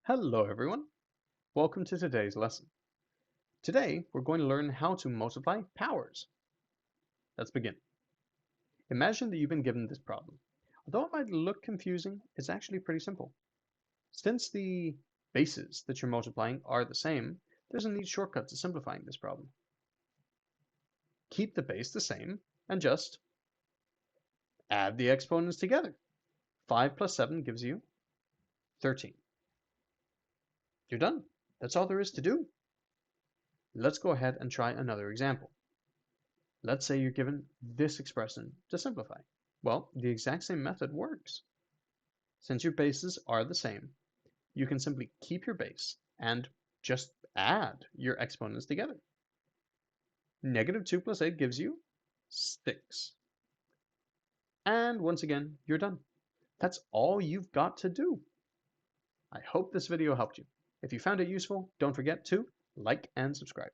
Hello everyone, welcome to today's lesson. Today we're going to learn how to multiply powers. Let's begin. Imagine that you've been given this problem. Although it might look confusing, it's actually pretty simple. Since the bases that you're multiplying are the same, there's a neat shortcut to simplifying this problem. Keep the base the same and just add the exponents together. 5 plus 7 gives you 13. You're done. That's all there is to do. Let's go ahead and try another example. Let's say you're given this expression to simplify. Well, the exact same method works. Since your bases are the same, you can simply keep your base and just add your exponents together. Negative 2 plus 8 gives you 6. And once again, you're done. That's all you've got to do. I hope this video helped you. If you found it useful, don't forget to like and subscribe.